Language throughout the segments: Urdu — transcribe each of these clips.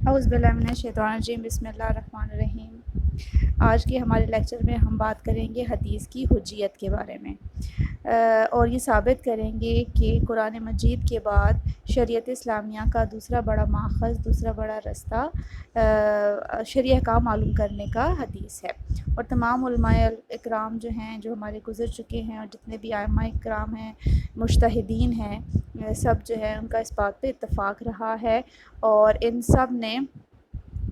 اعوذ باللہ من الشیطان الرجیم، بسم اللہ الرحمن الرحیم۔ آج کے ہمارے لیکچر میں ہم بات کریں گے حدیث کی حجیت کے بارے میں، اور یہ ثابت کریں گے کہ قرآن مجید کے بعد شریعت اسلامیہ کا دوسرا بڑا ماخذ، دوسرا بڑا رستہ شرعی احکام معلوم کرنے کا حدیث ہے۔ اور تمام علماء اکرام جو ہیں، جو ہمارے گزر چکے ہیں، اور جتنے بھی ائمہ اکرام ہیں، مجتہدین ہیں، سب جو ہے ان کا اس بات پہ اتفاق رہا ہے، اور ان سب نے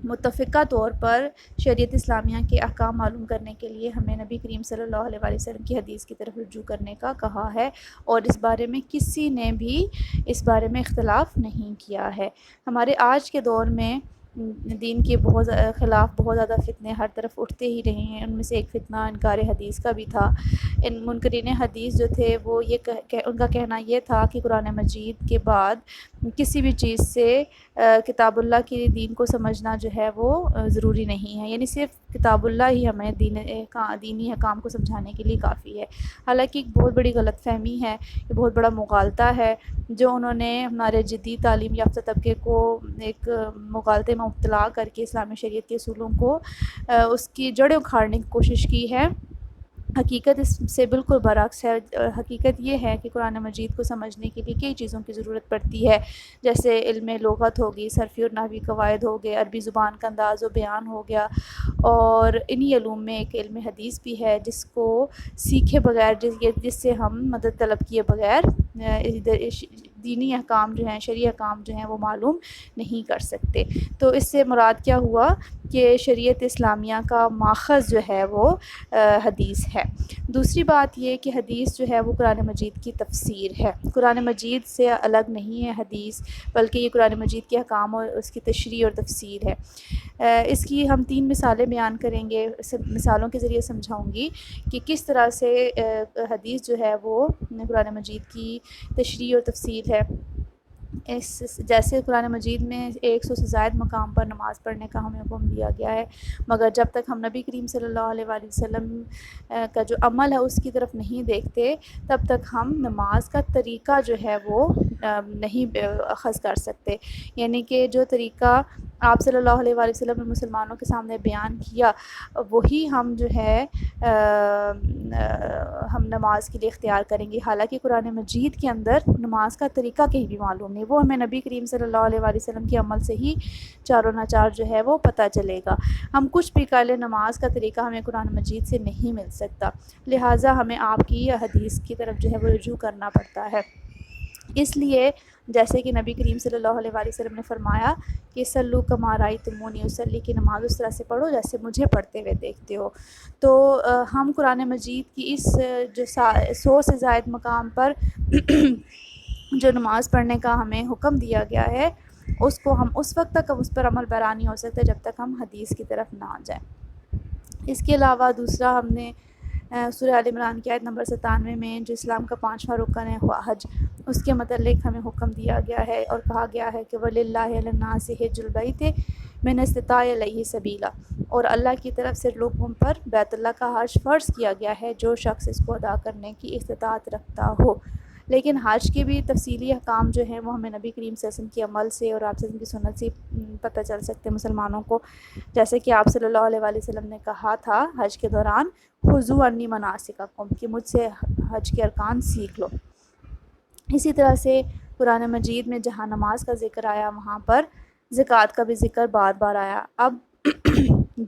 متفقہ طور پر شریعت اسلامیہ کے احکام معلوم کرنے کے لیے ہمیں نبی کریم صلی اللہ علیہ وآلہ وسلم کی حدیث کی طرف رجوع کرنے کا کہا ہے، اور اس بارے میں کسی نے بھی اس بارے میں اختلاف نہیں کیا ہے۔ ہمارے آج کے دور میں دین کے خلاف بہت زیادہ فتنے ہر طرف اٹھتے ہی رہے ہیں۔ ان میں سے ایک فتنہ انکار حدیث کا بھی تھا۔ ان منکرین حدیث جو تھے وہ ان کا کہنا یہ تھا کہ قرآن مجید کے بعد کسی بھی چیز سے کتاب اللہ کی دین کو سمجھنا جو ہے وہ ضروری نہیں ہے، یعنی صرف کتاب اللہ ہی ہمیں دینی احکام کو سمجھانے کے لیے کافی ہے۔ حالانکہ ایک بہت بڑی غلط فہمی ہے، یہ بہت بڑا مغالطہ ہے جو انہوں نے ہمارے جدید تعلیم یافتہ طبقے کو ایک مغالطے میں مبتلا کر کے اسلامی شریعت کے اصولوں کو اس کی جڑیں اکھاڑنے کی کوشش کی ہے۔ حقیقت اس سے بالکل برعکس ہے۔ حقیقت یہ ہے کہ قرآن مجید کو سمجھنے کے لیے کئی چیزوں کی ضرورت پڑتی ہے، جیسے علم لغت ہوگی، صرفی اور نحوی قواعد ہو گئے، عربی زبان کا انداز و بیان ہو گیا، اور انہی علوم میں ایک علم حدیث بھی ہے جس کو سیکھے بغیر، جس سے ہم مدد طلب کیے بغیر دینی احکام جو ہیں، شرعی احکام جو ہیں وہ معلوم نہیں کر سکتے۔ تو اس سے مراد کیا ہوا کہ شریعت اسلامیہ کا ماخذ جو ہے وہ حدیث ہے۔ دوسری بات یہ کہ حدیث جو ہے وہ قرآن مجید کی تفسیر ہے، قرآن مجید سے الگ نہیں ہے حدیث، بلکہ یہ قرآن مجید کے احکام اور اس کی تشریح اور تفسیر ہے۔ اس کی ہم 3 مثالیں بیان کریں گے، مثالوں کے ذریعے سمجھاؤں گی کہ کس طرح سے حدیث جو ہے وہ قرآن مجید کی تشریح اور تفسیر ہے۔ جیسے قرآن مجید میں 100 سے زائد مقام پر نماز پڑھنے کا ہمیں حکم دیا گیا ہے، مگر جب تک ہم نبی کریم صلی اللہ علیہ وآلہ وسلم کا جو عمل ہے اس کی طرف نہیں دیکھتے، تب تک ہم نماز کا طریقہ جو ہے وہ نہیں اخذ کر سکتے۔ یعنی کہ جو طریقہ آپ صلی اللہ علیہ وآلہ وسلم نے مسلمانوں کے سامنے بیان کیا، وہی ہم جو ہے ہم نماز کے لیے اختیار کریں گے۔ حالانکہ قرآن مجید کے اندر نماز کا طریقہ کہیں بھی معلوم نہیں، وہ ہمیں نبی کریم صلی اللہ علیہ وآلہ وسلم کے عمل سے ہی چاروں ناچار جو ہے وہ پتہ چلے گا۔ ہم کچھ بھی کر لیں، نماز کا طریقہ ہمیں قرآن مجید سے نہیں مل سکتا، لہٰذا ہمیں آپ کی حدیث کی طرف جو ہے وہ رجوع کرنا پڑتا ہے۔ اس لیے جیسے کہ نبی کریم صلی اللہ علیہ وآلہ وسلم نے فرمایا کہ سلو کما رأیتمونی اصلی، کی نماز اس طرح سے پڑھو جیسے مجھے پڑھتے ہوئے دیکھتے ہو۔ تو ہم قرآن مجید کی اس جو 100 سے زائد مقام پر جو نماز پڑھنے کا ہمیں حکم دیا گیا ہے، اس کو ہم اس وقت تک اس پر عمل پیرا نہیں ہو سکتے جب تک ہم حدیث کی طرف نہ جائیں۔ اس کے علاوہ دوسرا ہم نے سورہ آل عمران کی آیت نمبر 97 میں جو اسلام کا 5واں رکن ہے حج، اس کے متعلق ہمیں حکم دیا گیا ہے اور کہا گیا ہے کہ وَلِلَّهِ عَلَى النَّاسِ حِجُّ الْبَيْتِ مَنِ اسْتَطَاعَ إِلَيْهِ سَبِيلًا، اور اللہ کی طرف سے لوگوں پر بیت اللہ کا حج فرض کیا گیا ہے جو شخص اس کو ادا کرنے کی استطاعت رکھتا ہو۔ لیکن حج کے بھی تفصیلی احکام جو ہیں وہ ہمیں نبی کریم صلی اللہ علیہ وسلم کے عمل سے اور آپ صلی اللہ علیہ وسلم کی سنت سے پتہ چل سکتے ہیں مسلمانوں کو، جیسے کہ آپ صلی اللہ علیہ وآلہ وسلم نے کہا تھا حج کے دوران خُذُوا عَنِّی مَنَاسِکَکُم، کہ مجھ سے حج کے ارکان سیکھ لو۔ اسی طرح سے قرآن مجید میں جہاں نماز کا ذکر آیا وہاں پر زکوٰۃ کا بھی ذکر بار بار آیا۔ اب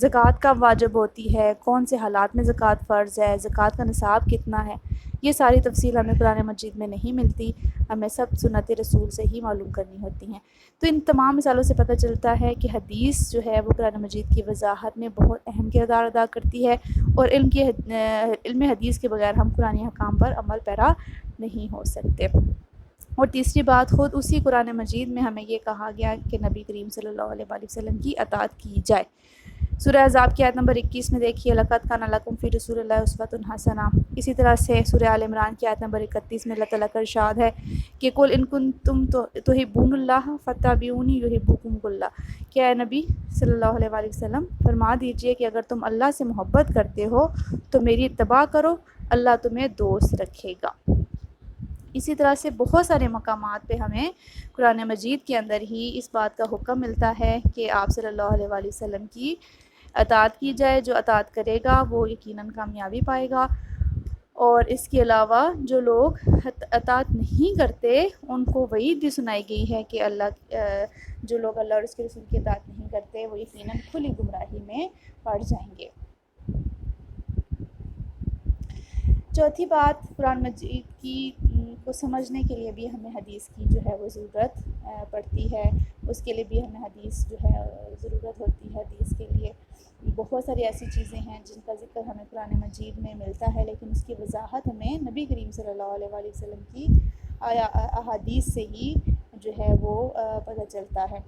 زکوٰۃ کب واجب ہوتی ہے، کون سے حالات میں زکوٰۃ فرض ہے، زکوٰۃ کا نصاب کتنا ہے، یہ ساری تفصیل ہمیں قرآن مجید میں نہیں ملتی، ہمیں سب سنت رسول سے ہی معلوم کرنی ہوتی ہیں۔ تو ان تمام مثالوں سے پتہ چلتا ہے کہ حدیث جو ہے وہ قرآن مجید کی وضاحت میں بہت اہم کردار ادا کرتی ہے، اور علم حدیث کے بغیر ہم قرآن احکام پر عمل پیرا نہیں ہو سکتے۔ اور تیسری بات، خود اسی قرآن مجید میں ہمیں یہ کہا گیا کہ نبی کریم صلی اللہ علیہ وآلہ وسلم کی اطاعت کی جائے۔ سورہ احزاب کی آیت نمبر 21 میں دیکھیے لَقَدْ كَانَ لَكُمْ فِي رَسُولِ اللَّهِ أُسْوَةٌ حَسَنَةٌ۔ اسی طرح سے سورہ آل عمران کی آیت نمبر 31 میں اللہ تعالیٰ کا ارشاد ہے کہ قُلْ إِن كُنتُمْ تُحِبُّونَ اللَّهَ فَاتَّبِعُونِي يُحِبُّكُمُ اللَّهُ، کہ اے نبی صلی اللہ علیہ وآلہ وسلم فرما دیجئے کہ اگر تم اللہ سے محبت کرتے ہو تو میری اتباع کرو، اللہ تمہیں دوست رکھے گا۔ اسی طرح سے بہت سارے مقامات پہ ہمیں قرآن مجید کے اندر ہی اس بات کا حکم ملتا ہے کہ آپ صلی اللہ علیہ وآلہ وسلم کی اطاعت کی جائے. جو اطاعت کرے گا وہ یقیناً کامیابی پائے گا. اور اس کے علاوہ جو لوگ اطاعت نہیں کرتے ان کو وعید بھی سنائی گئی ہے کہ جو لوگ اللہ اور اس کے رسول کی اطاعت نہیں کرتے وہ یقیناً کھلی گمراہی میں پڑ جائیں گے. چوتھی بات، قرآن مجید کو سمجھنے کے لیے بھی ہمیں حدیث کی جو ہے وہ ضرورت پڑتی ہے. اس کے لیے بھی ہمیں حدیث جو ہے ضرورت ہوتی ہے. حدیث کے لیے بہت ساری ایسی چیزیں ہیں جن کا ذکر ہمیں قرآن مجید میں ملتا ہے، لیکن اس کی وضاحت ہمیں نبی کریم صلی اللہ علیہ وآلہ وسلم کی احادیث سے ہی جو ہے وہ پتہ چلتا ہے.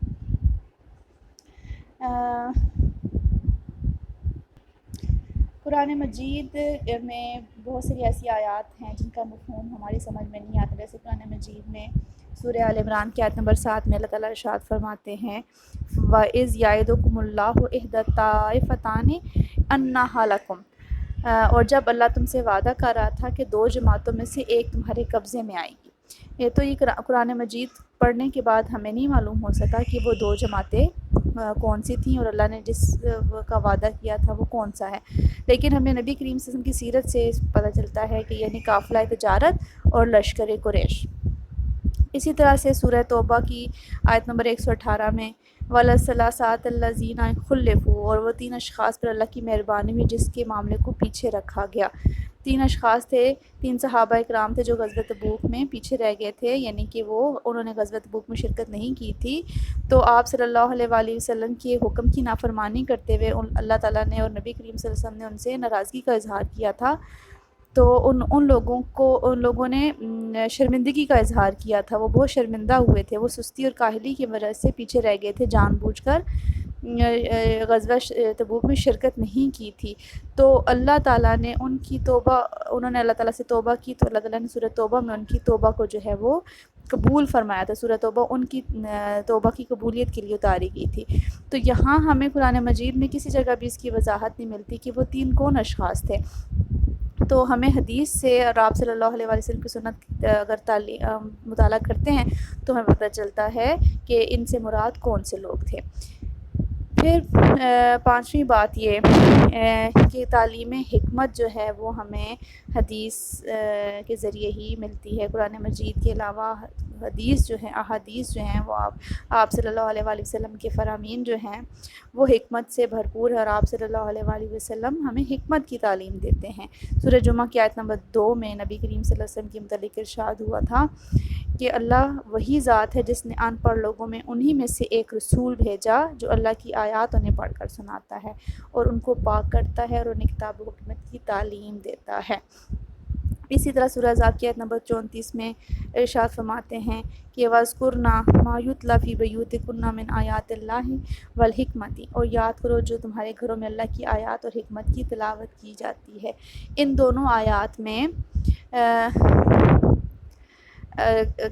قرآن مجید میں بہت ساری ایسی آیات ہیں جن کا مفہوم ہماری سمجھ میں نہیں آتا. جیسے قرآن مجید میں سورہ آل عمران کی آیت نمبر 7 میں اللہ تعالیٰ ارشاد فرماتے ہیں وَإِذْ يَعِدُكُمُ اللَّهُ إِحْدَى الطَّائِفَتَيْنِ أَنَّهَا لَكُمْ، اور جب اللہ تم سے وعدہ کر رہا تھا کہ دو جماعتوں میں سے ایک تمہارے قبضے میں آئے گی. یہ قرآن مجید پڑھنے کے بعد ہمیں نہیں معلوم ہو سکا کہ وہ دو جماعتیں کون سی تھیں اور اللہ نے جس کا وعدہ کیا تھا وہ کون سا ہے. لیکن ہمیں نبی کریم صلی اللہ علیہ وسلم کی سیرت سے پتہ چلتا ہے کہ یعنی قافلہ تجارت اور لشکر قریش. اسی طرح سے سورہ توبہ کی آیت نمبر 118 میں وَلَثَلَاثَةُ الَّذِينَ خُلِّفُوا، اور وہ 3 اشخاص پر اللہ کی مہربانی ہوئی جس کے معاملے کو پیچھے رکھا گیا. 3 اشخاص تھے، 3 صحابہ اکرام تھے جو غزوہ تبوک میں پیچھے رہ گئے تھے، یعنی کہ انہوں نے غزوہ تبوک میں شرکت نہیں کی تھی. تو آپ صلی اللہ علیہ وآلہ وسلم کے حکم کی نافرمانی کرتے ہوئے اللہ تعالیٰ نے اور نبی کریم صلی اللہ علیہ وسلم نے ان سے ناراضگی کا اظہار کیا تھا. تو ان لوگوں نے شرمندگی کا اظہار کیا تھا. وہ بہت شرمندہ ہوئے تھے. وہ سستی اور کاہلی کی وجہ سے پیچھے رہ گئے تھے، جان بوجھ کر غزوہ تبوک میں شرکت نہیں کی تھی. تو اللہ تعالیٰ نے انہوں نے اللہ تعالیٰ سے توبہ کی تو اللہ تعالیٰ نے سورہ توبہ میں ان کی توبہ کو جو ہے وہ قبول فرمایا تھا. سورہ توبہ ان کی توبہ کی قبولیت کے لیے اتاری گئی تھی. تو یہاں ہمیں قرآن مجید میں کسی جگہ بھی اس کی وضاحت نہیں ملتی کہ وہ 3 کون اشخاص تھے. تو ہمیں حدیث سے اور آپ صلی اللہ علیہ وآلہ وسلم کی سنت اگر مطالعہ کرتے ہیں تو ہمیں پتہ چلتا ہے کہ ان سے مراد کون سے لوگ تھے. پھر 5ویں بات یہ کہ تعلیم حکمت جو ہے وہ ہمیں حدیث کے ذریعے ہی ملتی ہے. قرآن مجید کے علاوہ حدیث جو ہیں، احادیث جو ہیں، وہ آپ صلی اللہ علیہ وآلہ وسلم کے فرامین جو ہیں وہ حکمت سے بھرپور ہے، اور آپ صلی اللہ علیہ وآلہ وسلم ہمیں حکمت کی تعلیم دیتے ہیں. سورہ جمعہ کی آیت نمبر 2 میں نبی کریم صلی اللہ علیہ وسلم کے متعلق ارشاد ہوا تھا کہ اللہ وہی ذات ہے جس نے ان پڑھ لوگوں میں انہی میں سے ایک رسول بھیجا جو اللہ کی آیات انہیں پڑھ کر سناتا ہے اور ان کو پاک کرتا ہے اور انہیں کتاب و حکمت کی تعلیم دیتا ہے. اسی طرح سورہ احزاب کی آیت نمبر 34 میں ارشاد فرماتے ہیں کہ وَاذْكُرْنَا مَا يُتْلَىٰ فِي بُيُوتِكُنَّ مِنْ آیَاتِ اللَّهِ وَالْحِکْمَةِ، اور یاد کرو جو تمہارے گھروں میں اللہ کی آیات اور حکمت کی تلاوت کی جاتی ہے. ان دونوں آیات میں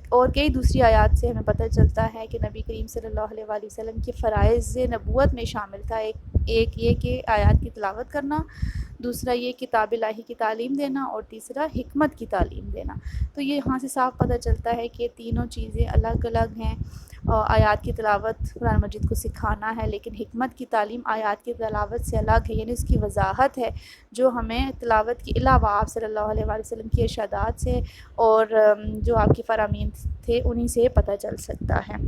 اور کئی دوسری آیات سے ہمیں پتہ چلتا ہے کہ نبی کریم صلی اللہ علیہ وآلہ وسلم کے فرائض نبوت میں شامل تھا. ایک یہ کہ آیات کی تلاوت کرنا، دوسرا یہ کتاب الہی کی تعلیم دینا، اور تیسرا حکمت کی تعلیم دینا. تو یہ یہاں سے صاف پتہ چلتا ہے کہ تینوں چیزیں الگ الگ ہیں. آیات کی تلاوت قرآن مجید کو سکھانا ہے، لیکن حکمت کی تعلیم آیات کی تلاوت سے الگ ہے، یعنی اس کی وضاحت ہے جو ہمیں تلاوت کے علاوہ آپ صلی اللہ علیہ وآلہ وسلم کی ارشادات سے اور جو آپ کے فرامین تھے انہی سے پتہ چل سکتا ہے.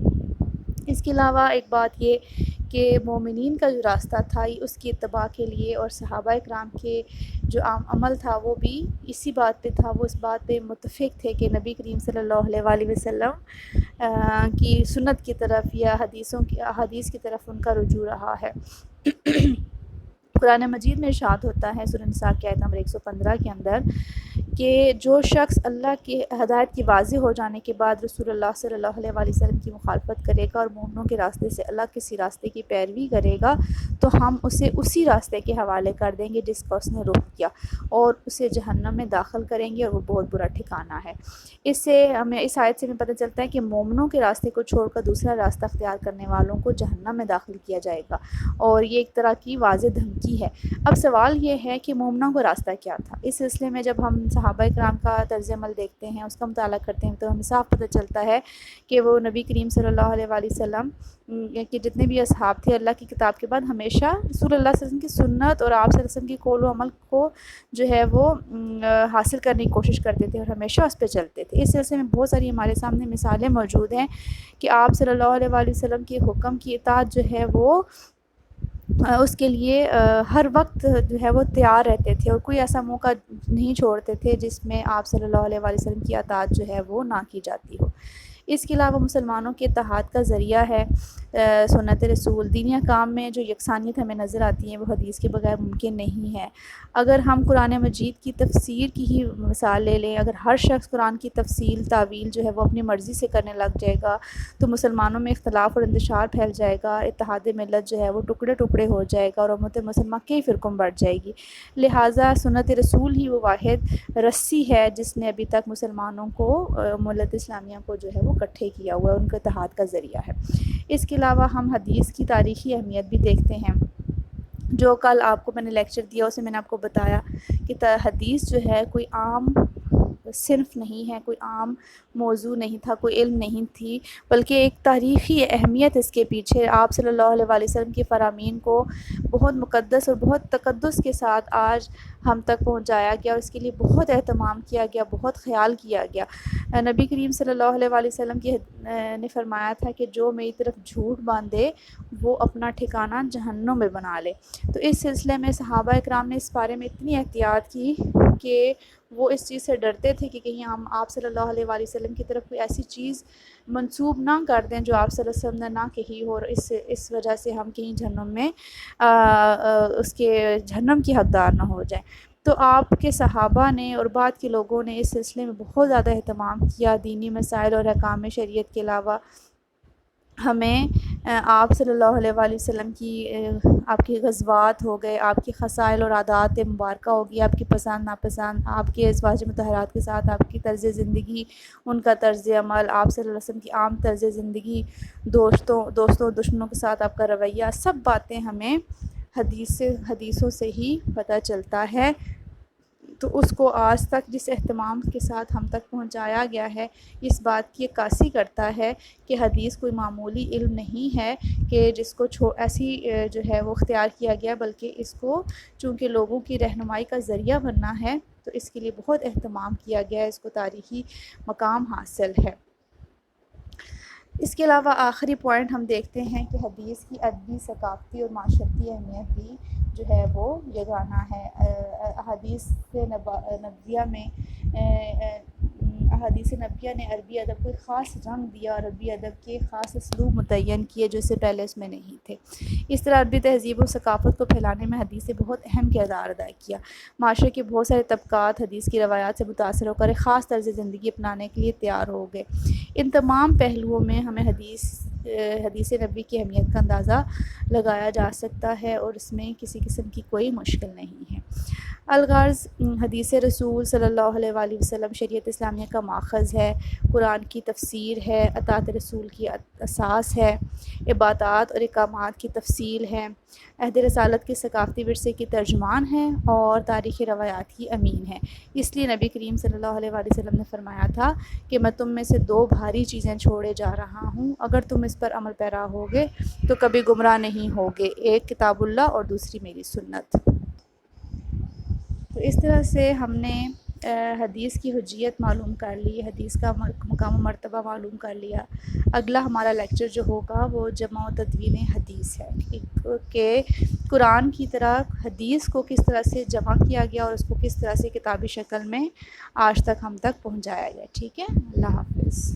اس کے علاوہ ایک بات یہ کہ مومنین کا جو راستہ تھا اس کی اتباع کے لیے اور صحابہ اکرام کے جو عمل تھا وہ بھی اسی بات پہ تھا. وہ اس بات پہ متفق تھے کہ نبی کریم صلی اللہ علیہ وآلہ وسلم کی سنت کی طرف یا حدیث کی طرف ان کا رجوع رہا ہے. قرآن مجید میں ارشاد ہوتا ہے سورہ نساء کی آیت نمبر 115 کے اندر کہ جو شخص اللہ کی ہدایت کی واضح ہو جانے کے بعد رسول اللہ صلی اللہ علیہ وآلہ وسلم کی مخالفت کرے گا اور مومنوں کے راستے سے اللہ کسی راستے کی پیروی کرے گا تو ہم اسے اسی راستے کے حوالے کر دیں گے جس کا اس نے رخ کیا، اور اسے جہنم میں داخل کریں گے اور وہ بہت برا ٹھکانہ ہے. اس آیت سے ہمیں پتہ چلتا ہے کہ مومنوں کے راستے کو چھوڑ کر دوسرا راستہ اختیار کرنے والوں کو جہنم میں داخل کیا جائے گا، اور یہ ایک طرح کی واضح دھمکی ہی ہے۔ اب سوال یہ ہے کہ مومنوں کو راستہ کیا تھا؟ اس سلسلے میں جب ہم صحابہ کرام کا طرز عمل دیکھتے ہیں، اس کا مطالعہ کرتے ہیں، تو ہمیں صاف پتہ چلتا ہے کہ وہ نبی کریم صلی اللہ علیہ وآلہ وسلم کہ جتنے بھی اصحاب تھے اللہ کی کتاب کے بعد ہمیشہ رسول اللہ صلی اللہ علیہ وسلم کی سنت اور آپ صلی اللہ علیہ وسلم کی قول و عمل کو جو ہے وہ حاصل کرنے کی کوشش کرتے تھے اور ہمیشہ اس پہ چلتے تھے۔ اس سلسلے میں بہت ساری ہمارے سامنے مثالیں موجود ہیں کہ آپ صلی اللہ علیہ وآلہ وسلم کے حکم کی اطاعت جو ہے وہ اس کے لیے ہر وقت جو ہے وہ تیار رہتے تھے اور کوئی ایسا موقع نہیں چھوڑتے تھے جس میں آپ صلی اللہ علیہ وآلہ وسلم کی اطاعت جو ہے وہ نہ کی جاتی ہو۔ اس کے علاوہ مسلمانوں کے اتحاد کا ذریعہ ہے سنت رسول۔ دینی احکام میں جو یکسانیت ہمیں نظر آتی ہے وہ حدیث کے بغیر ممکن نہیں ہے۔ اگر ہم قرآن مجید کی تفسیر کی ہی مثال لے لیں، اگر ہر شخص قرآن کی تفصیل تعویل جو ہے وہ اپنی مرضی سے کرنے لگ جائے گا تو مسلمانوں میں اختلاف اور انتشار پھیل جائے گا، اتحاد ملت جو ہے وہ ٹکڑے ٹکڑے ہو جائے گا اور امت مسلمہ کئی فرقوں میں بڑھ جائے گی۔ لہٰذا سنت رسول ہی وہ واحد رسی ہے جس نے ابھی تک مسلمانوں کو ملت اسلامیہ کو جو ہے وہ اکٹھے کیا ہوا ہے، ان کا اتحاد کا ذریعہ ہے۔ اس کے علاوہ ہم حدیث کی تاریخی اہمیت بھی دیکھتے ہیں۔ جو کل آپ کو میں نے لیکچر دیا اسے میں نے آپ کو بتایا کہ حدیث جو ہے کوئی عام صنف نہیں ہے، کوئی عام موضوع نہیں تھا، کوئی علم نہیں تھی، بلکہ ایک تاریخی اہمیت اس کے پیچھے آپ صلی اللہ علیہ وآلہ وسلم کے فرامین کو بہت مقدس اور بہت تقدس کے ساتھ آج ہم تک پہنچایا گیا اور اس کے لیے بہت اہتمام کیا گیا، بہت خیال کیا گیا۔ نبی کریم صلی اللہ علیہ وآلہ وسلم نے فرمایا تھا کہ جو میری طرف جھوٹ باندھے وہ اپنا ٹھکانہ جہنم میں بنا لے۔ تو اس سلسلے میں صحابہ اکرام نے اس بارے میں اتنی احتیاط کی کہ وہ اس چیز سے ڈرتے تھے کہ کہیں ہم آپ صلی اللہ علیہ وآلہ وسلم کی طرف کوئی ایسی چیز منسوب نہ کر دیں جو آپ صلی اللہ علیہ وسلم نے نہ کہی ہو، اور اس وجہ سے ہم کہیں جہنم میں اس کے جہنم کی حقدار نہ ہو جائیں۔ تو آپ کے صحابہ نے اور بعد کے لوگوں نے اس سلسلے میں بہت زیادہ اہتمام کیا۔ دینی مسائل اور احکام شریعت کے علاوہ ہمیں آپ صلی اللہ علیہ وآلہ وسلم کی آپ کی غزوات ہو گئے، آپ کی خصائل اور عادات مبارکہ ہوگی، آپ کی پسند ناپسند، آپ کے ازواج مطہرات کے ساتھ آپ کی طرز زندگی، ان کا طرز عمل، آپ صلی اللہ علیہ وسلم کی عام طرز زندگی، دوستوں دشمنوں کے ساتھ آپ کا رویہ، سب باتیں ہمیں حدیثوں سے ہی پتہ چلتا ہے۔ تو اس کو آج تک جس اہتمام کے ساتھ ہم تک پہنچایا گیا ہے، اس بات کی عکاسی کرتا ہے کہ حدیث کوئی معمولی علم نہیں ہے کہ جس کو ایسی جو ہے وہ اختیار کیا گیا، بلکہ اس کو چونکہ لوگوں کی رہنمائی کا ذریعہ بننا ہے تو اس کے لیے بہت اہتمام کیا گیا ہے، اس کو تاریخی مقام حاصل ہے۔ اس کے علاوہ آخری پوائنٹ ہم دیکھتے ہیں کہ حدیث کی ادبی، ثقافتی اور معاشرتی اہمیت بھی جو ہے وہ یگانہ ہے۔ احادیث نبویہ نے عربی ادب کو ایک خاص رنگ دیا اور عربی ادب کے خاص اسلوب متعین کیے جو اس سے پہلے اس میں نہیں تھے۔ اس طرح عربی تہذیب و ثقافت کو پھیلانے میں حدیث نے بہت اہم کردار ادا کیا۔ معاشرے کے بہت سارے طبقات حدیث کی روایات سے متاثر ہو کر ایک خاص طرز زندگی اپنانے کے لیے تیار ہو گئے۔ ان تمام پہلوؤں میں ہمیں حدیث نبوی کی اہمیت کا اندازہ لگایا جا سکتا ہے اور اس میں کسی قسم کی کوئی مشکل نہیں ہے۔ الغرض حدیث رسول صلی اللہ علیہ وآلہ وسلم شریعت اسلامیہ کا ماخذ ہے، قرآن کی تفسیر ہے، اطاعت رسول کی اساس ہے، عبادات اور احکامات کی تفصیل ہے، عہد رسالت کے ثقافتی ورثے کی ترجمان ہے اور تاریخی روایات کی امین ہے۔ اس لیے نبی کریم صلی اللہ علیہ وآلہ وسلم نے فرمایا تھا کہ میں تم میں سے دو بھاری چیزیں چھوڑے جا رہا ہوں، اگر تم اس پر عمل پیرا ہوگے تو کبھی گمراہ نہیں ہوگے، ایک کتاب اللہ اور دوسری میری سنت۔ تو اس طرح سے ہم نے حدیث کی حجیت معلوم کر لی، حدیث کا مقام و مرتبہ معلوم کر لیا۔ اگلا ہمارا لیکچر جو ہوگا وہ جمع و تدوین حدیث ہے کہ قرآن کی طرح حدیث کو کس طرح سے جمع کیا گیا اور اس کو کس طرح سے کتابی شکل میں آج تک ہم تک پہنچایا گیا۔ ٹھیک ہے، اللہ حافظ۔